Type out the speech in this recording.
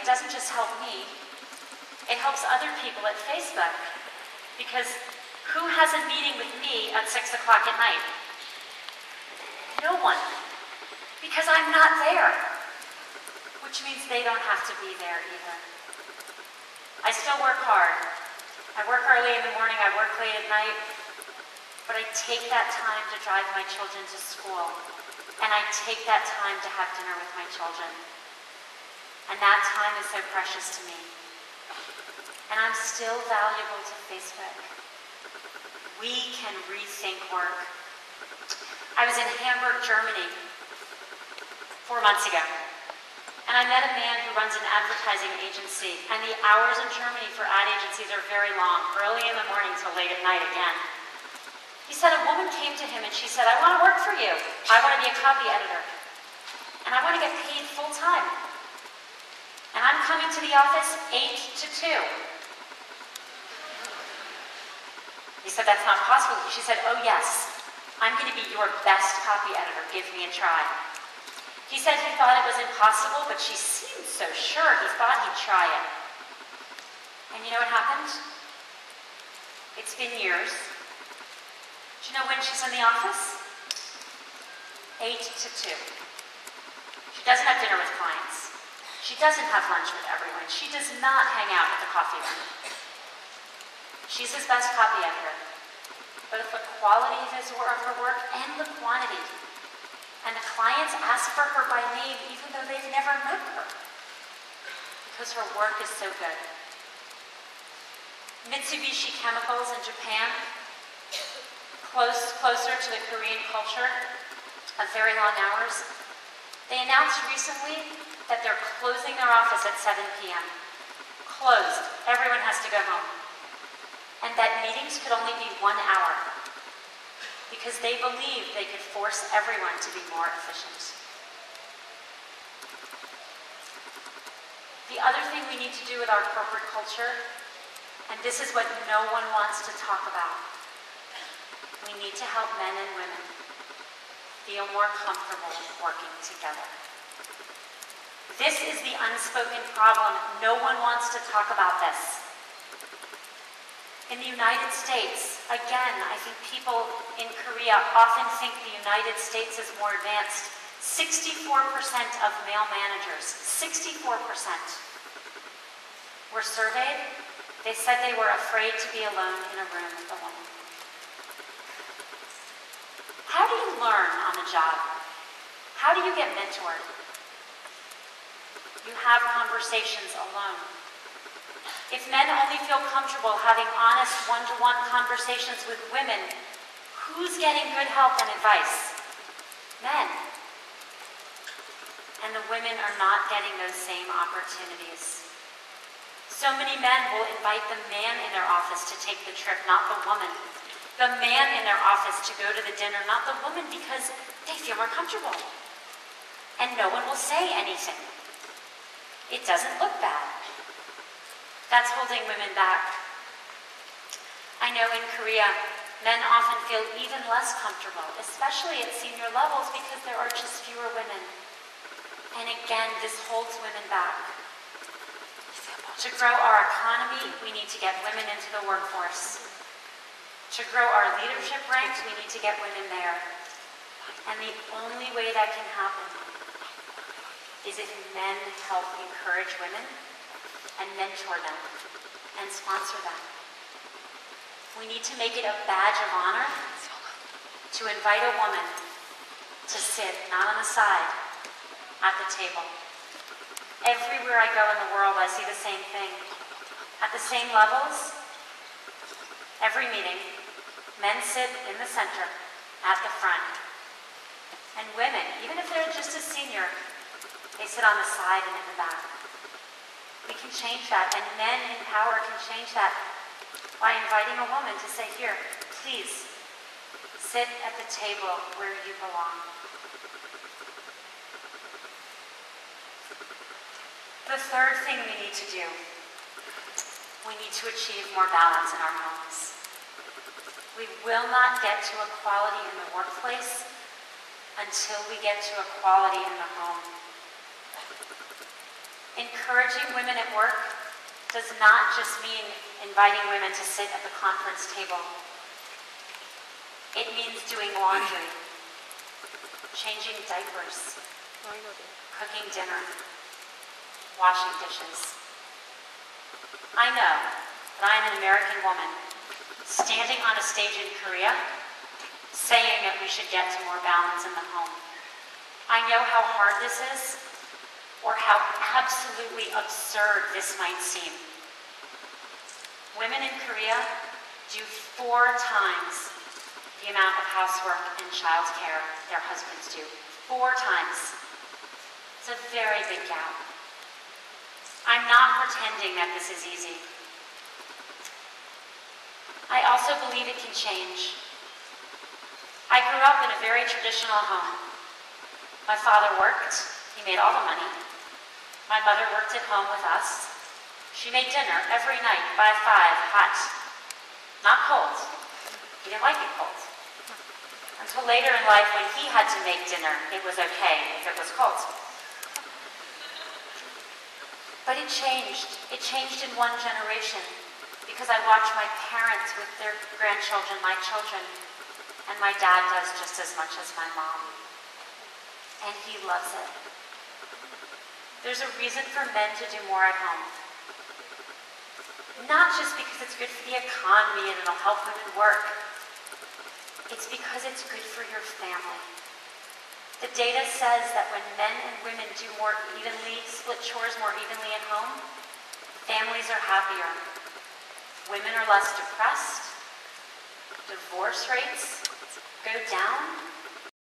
it doesn't just help me, it helps other people at Facebook. Because who has a meeting with me at 6 o'clock at night? No one. Because I'm not there. Which means they don't have to be there either. I still work hard. I work early in the morning, I work late at night, but I take that time to drive my children to school, and I take that time to have dinner with my children. And that time is so precious to me. And I'm still valuable to Facebook. We can rethink work. I was in Hamburg, Germany 4 months ago. And I met a man who runs an advertising agency, and the hours in Germany for ad agencies are very long, early in the morning till late at night again. He said a woman came to him and she said, I want to work for you. I want to be a copy editor. And I want to get paid full time. And I'm coming to the office 8 to 2. He said, that's not possible. She said, oh yes, I'm going to be your best copy editor. Give me a try. He said he thought it was impossible, but she seemed so sure. He thought he'd try it. And you know what happened? It's been years. Do you know when she's in the office? 8 to 2. She doesn't have dinner with clients. She doesn't have lunch with everyone. She does not hang out at the coffee room. She's his best copy editor. Both the quality of her work and the quantity. And the clients ask for her by name even though they've never met her. Because her work is so good. Mitsubishi Chemicals in Japan, closer to the Korean culture of very long hours, they announced recently that they're closing their office at 7 p.m. Closed. Everyone has to go home. And that meetings could only be 1 hour. Because they believed they could force everyone to be more efficient. The other thing we need to do with our corporate culture, and this is what no one wants to talk about, we need to help men and women feel more comfortable working together. This is the unspoken problem. No one wants to talk about this. In the United States, again, I think people in Korea often think the United States is more advanced. 64% of male managers, 64% were surveyed. They said they were afraid to be alone in a room with a woman. How do you learn on the job? How do you get mentored? You have conversations alone. If men only feel comfortable having honest one-to-one conversations with women, who's getting good help and advice? Men. And the women are not getting those same opportunities. So many men will invite the man in their office to take the trip, not the woman. The man in their office to go to the dinner, not the woman, because they feel more comfortable. And no one will say anything. It doesn't look bad. That's holding women back. I know in Korea, men often feel even less comfortable, especially at senior levels, because there are just fewer women. And again, this holds women back. To grow our economy, we need to get women into the workforce. To grow our leadership ranks, we need to get women there. And the only way that can happen is if men help encourage women and mentor them, and sponsor them. We need to make it a badge of honor to invite a woman to sit, not on the side, at the table. Everywhere I go in the world, I see the same thing. At the same levels, every meeting, men sit in the center, at the front. And women, even if they're just as senior, they sit on the side and in the back. We can change that, and men in power can change that by inviting a woman to say, here, please, sit at the table where you belong. The third thing we need to do, we need to achieve more balance in our homes. We will not get to equality in the workplace until we get to equality in the home. Encouraging women at work does not just mean inviting women to sit at the conference table. It means doing laundry, changing diapers, cooking dinner, washing dishes. I know that I am an American woman standing on a stage in Korea saying that we should get to more balance in the home. I know how hard this is, or how absolutely absurd this might seem. Women in Korea do 4 times the amount of housework and child care their husbands do. 4 times. It's a very big gap. I'm not pretending that this is easy. I also believe it can change. I grew up in a very traditional home. My father worked. He made all the money. My mother worked at home with us. She made dinner every night by 5, hot. Not cold. He didn't like it cold. Until later in life, when he had to make dinner, it was okay if it was cold. But it changed. It changed in one generation because I watched my parents with their grandchildren, my children, and my dad does just as much as my mom. And he loves it. There's a reason for men to do more at home. Not just because it's good for the economy and it'll help women work. It's because it's good for your family. The data says that when men and women do more evenly, split chores more evenly at home, families are happier. Women are less depressed. Divorce rates go down.